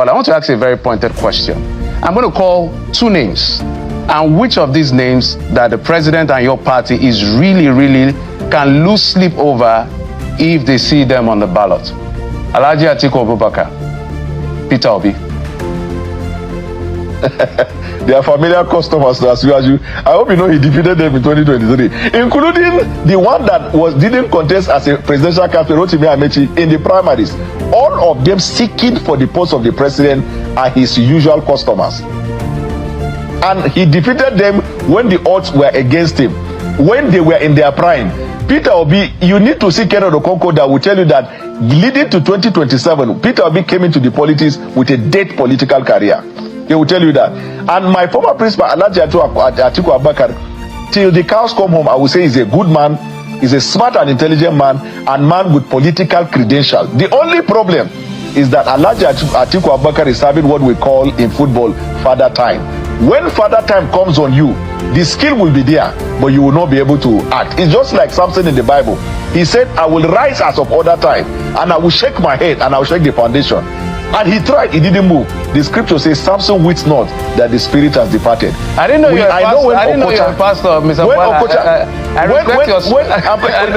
But I want to ask you a very pointed question. I'm going to call two names. And which of these names that the president and your party is really can lose sleep over if they see them on the ballot? Alhaji Atiku Abubakar, Peter Obi. They are familiar customers as you. I hope you know he defeated them in 2023, including the one that didn't contest as a presidential candidate, Rotimi Amechi, in the primaries. All of them seeking for the post of the president are his usual customers. And he defeated them when the odds were against him, when they were in their prime. Peter Obi, you need to see Kenneth Okonkwo that will tell you that leading to 2027, Peter Obi came into the politics with a dead political career. He will tell you that. And my former principal, Alhaji Atiku Abubakar, till the cows come home, I will say he's a good man, he's a smart and intelligent man, and man with political credential. The only problem is that Alhaji Atiku Abubakar is having what we call in football father time. When father time comes on you, the skill will be there, but you will not be able to act. It's just like Samson in the Bible. He said, I will rise as of other time, and I will shake my head, and I will shake the foundation. And he tried, he didn't move. The scripture says, Samson wits not that the spirit has departed. I didn't know you were a pastor, Mr. Bola. I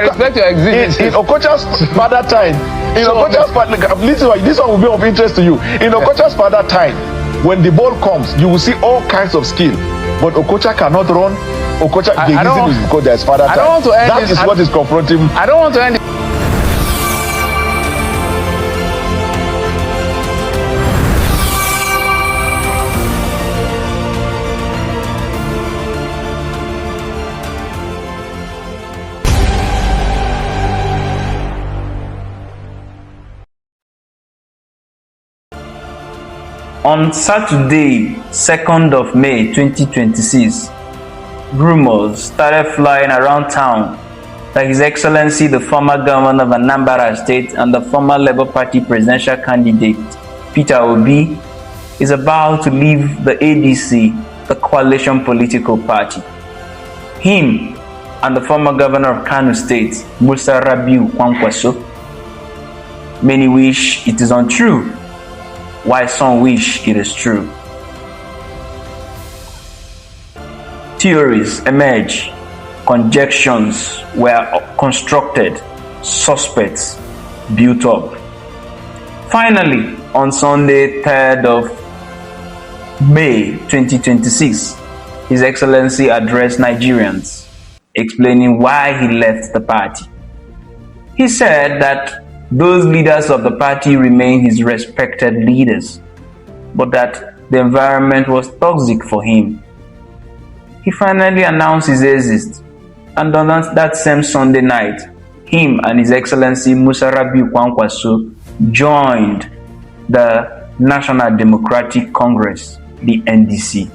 respect your existence. In Okocha's father time, this one will be of interest to you. In Okocha's father time, when the ball comes, you will see all kinds of skill. But Okocha cannot run. Okocha, the reason is because there's father time. That is what is confronting him. I don't want to end it. On Saturday, 2nd of May 2026, rumors started flying around town that His Excellency the former governor of Anambra State and the former Labour Party presidential candidate Peter Obi is about to leave the ADC, the coalition political party. Him and the former governor of Kano State, Musa Rabiu Kwankwaso. Many wish it is untrue, while some wish it is true. Theories emerge, conjectures were constructed, suspects built up. Finally, on Sunday, 3rd of May 2026, His Excellency addressed Nigerians, explaining why he left the party. He said that those leaders of the party remain his respected leaders, but that the environment was toxic for him. He finally announced his exit, and on that same Sunday night, him and His Excellency Musa Rabiu Kwankwaso joined the National Democratic Congress, the NDC.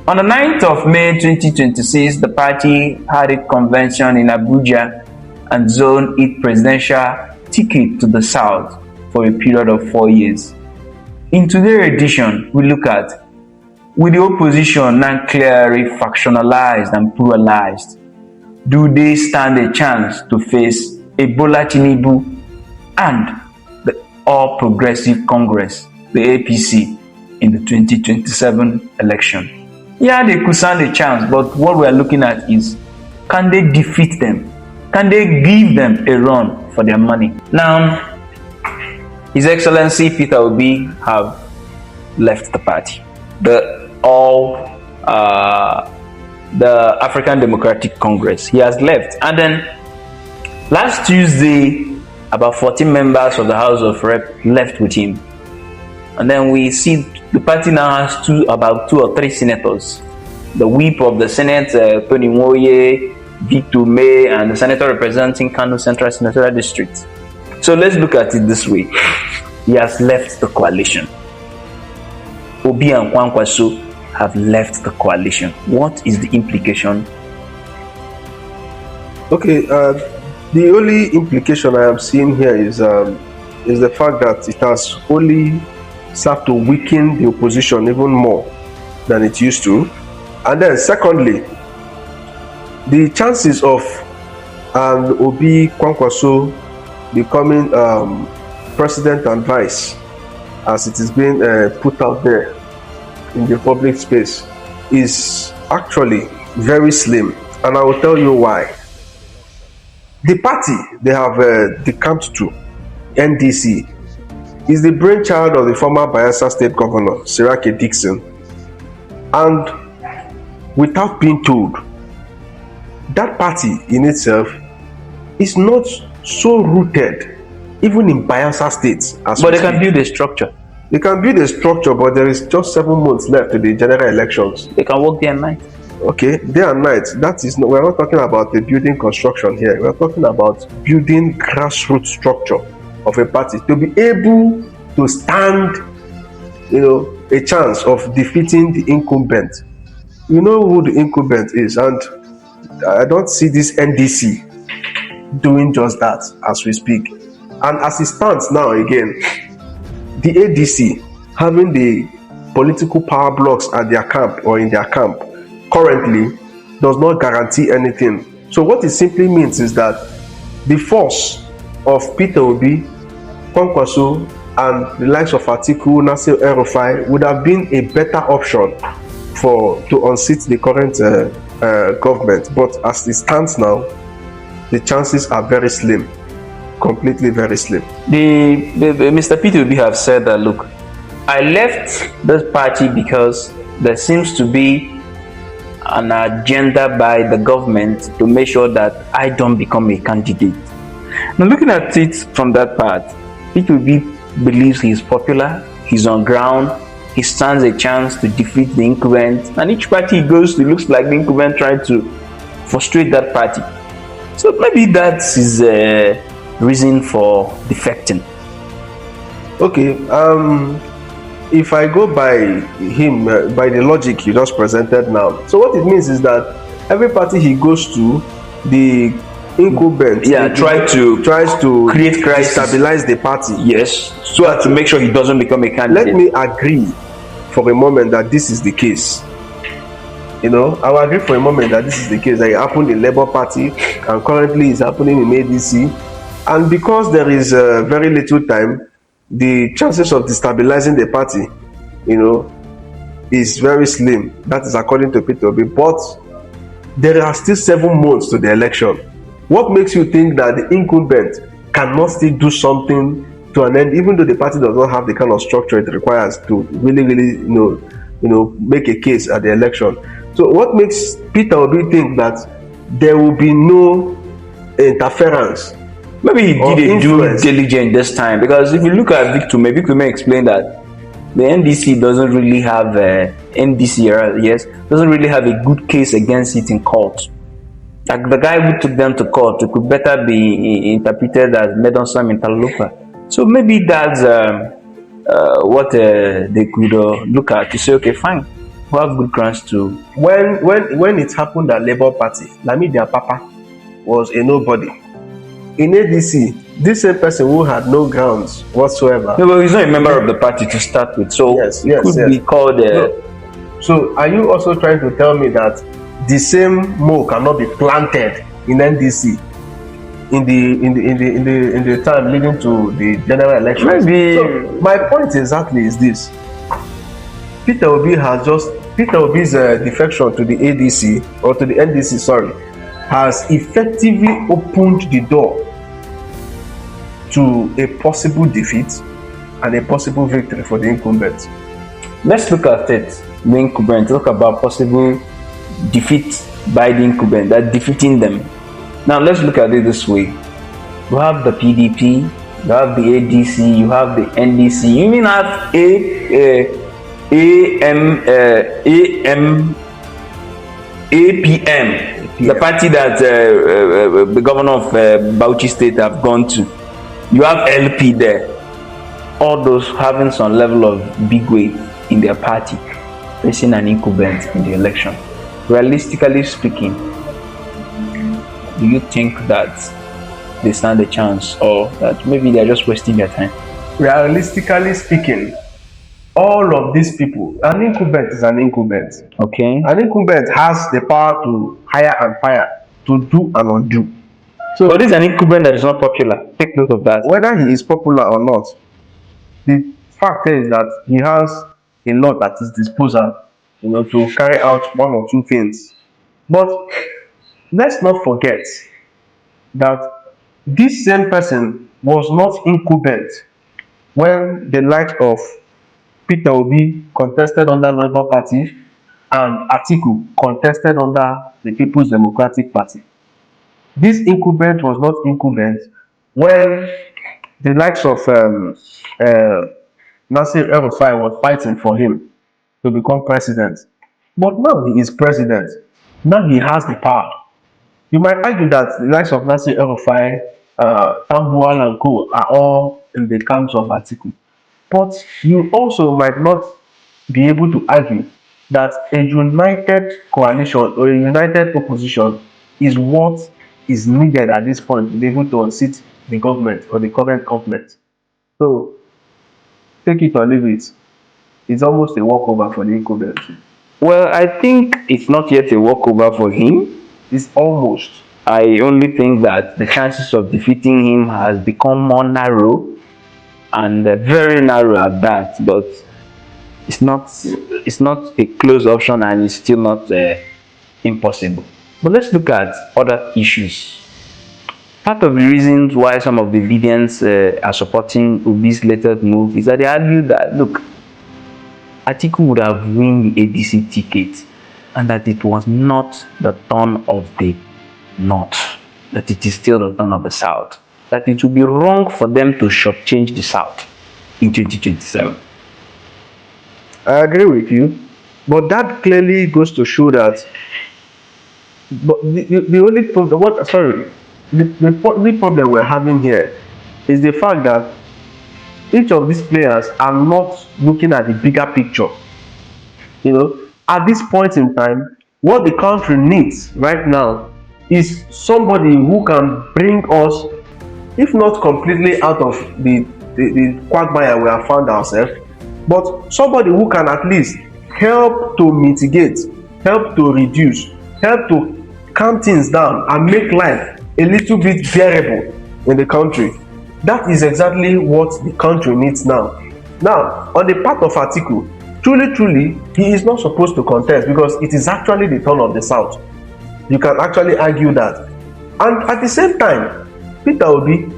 On the 9th of May 2026, the party had a convention in Abuja and zoned its presidential ticket to the south for a period of 4 years. In today's edition, we look at, with the opposition now clearly factionalized and pluralized, do they stand a chance to face a Bola Tinubu and the All Progressive Congress, the APC, in the 2027 election? Yeah, they could stand a chance, but what we are looking at is, can they defeat them? Can they give them a run for their money? Now, His Excellency Peter Obi have left the party. The African Democratic Congress. He has left. And then last Tuesday, about 14 members of the House of Rep left with him. And then we see the party now has about two or three senators. The whip of the Senate, Tony Nwoye, Victor May, and the senator representing Kano Central Senatorial District. So let's look at it this way. He has left the coalition. Obi and Kwankwaso have left the coalition. What is the implication? Okay, the only implication I am seeing here is the fact that it has only served to weaken the opposition even more than it used to. And then secondly, the chances of Obi Kwankwaso becoming president and vice as it is being put out there in the public space, is actually very slim, and I will tell you why. The party they have decamped to, NDC, is the brainchild of the former Bayelsa State Governor, Sirake Dixon, and without being told, that party in itself is not so rooted even in Bayelsa State. But they can build a structure. They can build a structure, but there is just 7 months left to the general elections. They can work day and night. Okay, day and night. That is not, we're not talking about the building construction here. We're talking about building grassroots structure of a party to be able to stand, a chance of defeating the incumbent. You know who the incumbent is, and I don't see this NDC doing just that as we speak. And as it stands now again, the ADC having the political power blocks at their camp or in their camp currently does not guarantee anything. So what it simply means is that the force of Peter Obi, Kwankwaso, and the likes of Atiku, Nasir El-Rufai would have been a better option to unseat the current government. But as it stands now, the chances are very slim, completely very slim. The Mr. Peter Obi have said that, look, I left this party because there seems to be an agenda by the government to make sure that I don't become a candidate. Now, looking at it from that part, Peter Obi believes he is popular, he's on ground, he stands a chance to defeat the incumbent, and each party he goes to looks like the incumbent trying to frustrate that party. So maybe that is a reason for defecting. Okay, if I go by him, by the logic you just presented now, so what it means is that every party he goes to, the incumbent tries to create crisis, stabilize the party. Yes, so as to make sure he doesn't become a candidate. Let me agree for a moment that this is the case. I will agree for a moment that this is the case, that it happened in Labour Party and currently is happening in ADC. And because there is very little time, the chances of destabilizing the party, is very slim. That is according to Peter Obi. But there are still 7 months to the election. What makes you think that the incumbent cannot still do something to an end, even though the party does not have the kind of structure it requires to really, make a case at the election? So what makes Peter Obi think that there will be no interference? Maybe he did a due diligence this time, because if you look at Victor May explained that the NDC doesn't really have doesn't really have a good case against it in court. Like the guy who took them to court, it could better be interpreted as meddlesome interloper. So maybe that's what they could look at to say, okay, fine, we have good grounds to. When it happened at Labour Party, Lamidi Papa was a nobody. In ADC, this same person who had no grounds whatsoever. No, but he's not a member of the party to start with, so it could be called. So, are you also trying to tell me that the same mo cannot be planted in NDC in the time leading to the general election? Maybe. So, my point exactly is this: Peter Obi's defection to the ADC or to the NDC, has effectively opened the door to a possible defeat and a possible victory for the incumbent. Let's look at it. The incumbent, talk about possible defeat by the incumbent, that defeating them. Now let's look at it this way. You have the PDP, you have the ADC, you have the NDC, you even have APM, the party that the governor of Bauchi State have gone to. You have LP there. All those having some level of big weight in their party, facing an incumbent in the election. Realistically speaking, do you think that they stand a chance, or that maybe they're just wasting their time? Realistically speaking, all of these people, an incumbent is an incumbent. Okay. An incumbent has the power to hire and fire, to do and undo. So, this is an incumbent that is not popular. Take note of that. Whether he is popular or not, the fact is that he has a lot at his disposal, to carry out one or two things. But let's not forget that this same person was not incumbent when the likes of Peter Obi contested under Labour Party and Atiku contested under the People's Democratic Party. This incumbent was not incumbent when the likes of Nasir El-Rufai was fighting for him to become president. But now he is president. Now he has the power. You might argue that the likes of Nasir El-Rufai, Tambuwal and Co are all in the camps of Atiku. But you also might not be able to argue that a united coalition or a united opposition is what is needed at this point to be able to unseat the government or the current government. So, take it or leave it. It's almost a walkover for the incumbent. Well, I think it's not yet a walkover for him. It's almost. I only think that the chances of defeating him has become more narrow, and very narrow at that. But it's not a closed option, and it's still not impossible. But let's look at other issues. Part of the reasons why some of the Vidians are supporting Obi's latest move is that they argue that, look, Atiku would have won the ADC ticket, and that it was not the turn of the North, that it is still the turn of the South, that it would be wrong for them to shortchange the South in 2027. I agree with you, but that clearly goes to show that. But the only problem, the only problem we're having here is the fact that each of these players are not looking at the bigger picture. At this point in time, what the country needs right now is somebody who can bring us, if not completely out of the quagmire we have found ourselves, but somebody who can at least help to mitigate, help to reduce, help to calm things down and make life a little bit bearable in the country. That is exactly what the country needs now. Now, on the part of Atiku, truly, he is not supposed to contest because it is actually the turn of the South. You can actually argue that. And at the same time, Peter Obi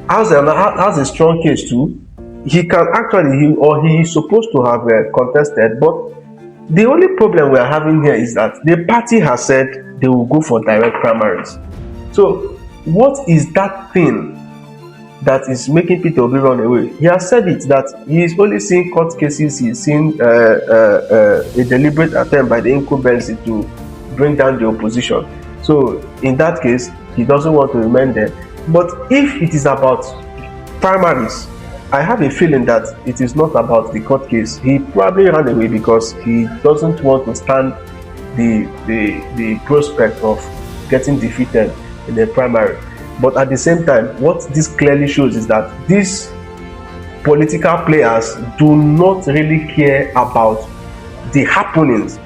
has a strong case too. He can actually, he is supposed to have contested, but the only problem we are having here is that the party has said they will go for direct primaries. So, what is that thing that is making Peter Obi run away? He has said it, that he is only seeing court cases, he is seeing a deliberate attempt by the incumbency to bring down the opposition. So, in that case, he doesn't want to remain there. But if it is about primaries, I have a feeling that it is not about the court case. He probably ran away because he doesn't want to stand the prospect of getting defeated in the primary. But at the same time, what this clearly shows is that these political players do not really care about the happenings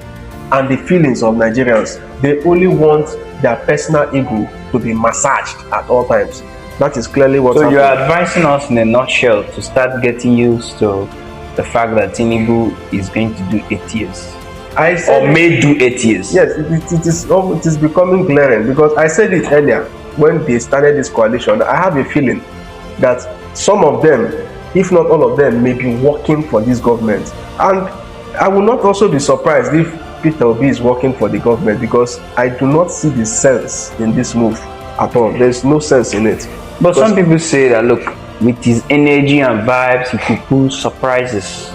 and the feelings of Nigerians. They only want their personal ego to be massaged at all times. That is clearly what's happening. So you're advising us in a nutshell to start getting used to the fact that Tinubu is going to do 8 years. Or may do 8 years. Yes, it is becoming glaring because I said it earlier when they started this coalition. I have a feeling that some of them, if not all of them, may be working for this government. And I will not also be surprised if Peter Obi is working for the government because I do not see the sense in this move at all. There's no sense in it. But some people say that, look, with his energy and vibes, he could pull surprises.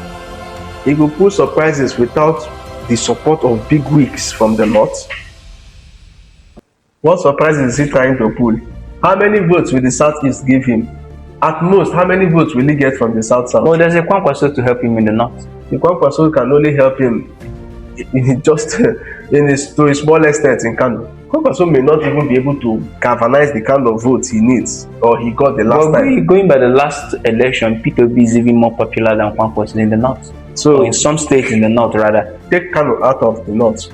He could pull surprises without the support of big wigs from the North. What surprises is he trying to pull? How many votes will the Southeast give him? At most, how many votes will he get from the South? Well, there's a Kwankwaso to help him in the North. The Kwankwaso can only help him to a small extent in Kano. Kwankwaso may not even be able to galvanize the kind of votes he needs or he got the last time. Going by the last election, Peter Obi is even more popular than Kwankwaso in the North. So, or in some states in the North, rather. Take Kano out of the North.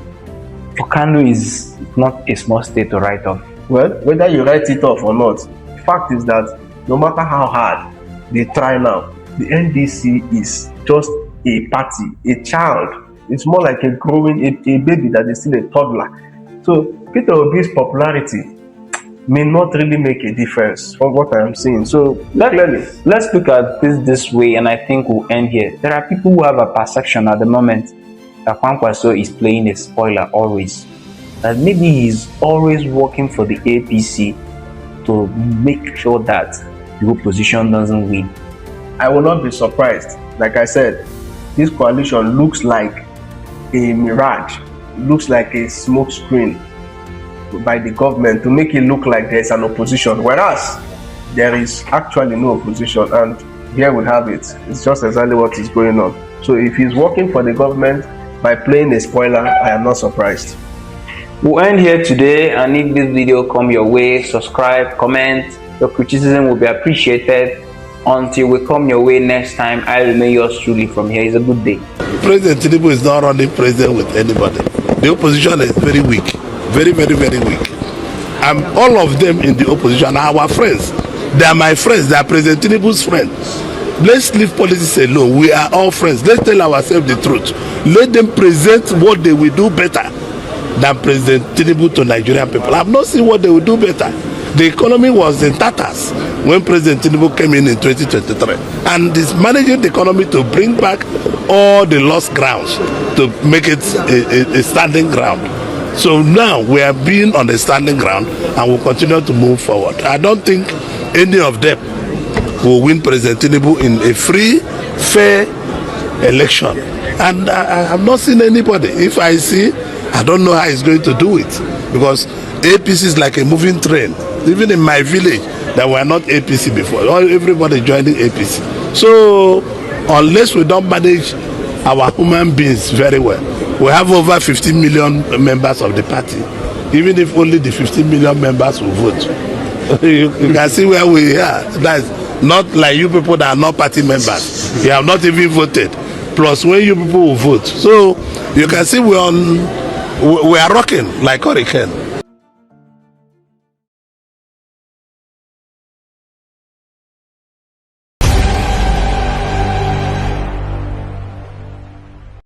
For Kano is not a small state to write off. Well, whether you write it off or not, the fact is that no matter how hard they try now, the NDC is just a party, a child. It's more like a baby that is still a toddler. So Peter Obi's popularity may not really make a difference from what I am seeing. So let's look at this way, and I think we'll end here. There are people who have a perception at the moment that Kwankwaso is playing a spoiler always. That maybe he's always working for the APC to make sure that the opposition doesn't win. I will not be surprised. Like I said, this coalition looks like a mirage, looks like a smoke screen by the government to make it look like there's an opposition, whereas there is actually no opposition. And here we have it. It's just exactly what is going on. So if he's working for the government by playing a spoiler, I am not surprised. We'll end here today, and if this video come your way, subscribe, comment. Your criticism will be appreciated. Until we come your way next time, I remain yours truly from here. It's a good day. President Tinubu is not running president with anybody. The opposition is very weak. Very, very, very weak. And all of them in the opposition are our friends. They are my friends. They are President Tinubu's friends. Let's leave politics alone. We are all friends. Let's tell ourselves the truth. Let them present what they will do better than President Tinubu to Nigerian people. I have not seen what they will do better. The economy was in tatters when President Tinubu came in 2023, and is managing the economy to bring back all the lost grounds to make it a standing ground. So now we are being on the standing ground, and we'll continue to move forward. I don't think any of them will win President Tinubu in a free, fair election. And I have not seen anybody. If I see, I don't know how he's going to do it, because APC is like a moving train. Even in my village, there were not APC before. Everybody joining APC. So unless we don't manage our human beings very well, we have over 15 million members of the party. Even if only the 15 million members will vote, you can see where we are. That's not like you people that are not party members. You have not even voted. Plus, when you people will vote, so you can see we are rocking like hurricane.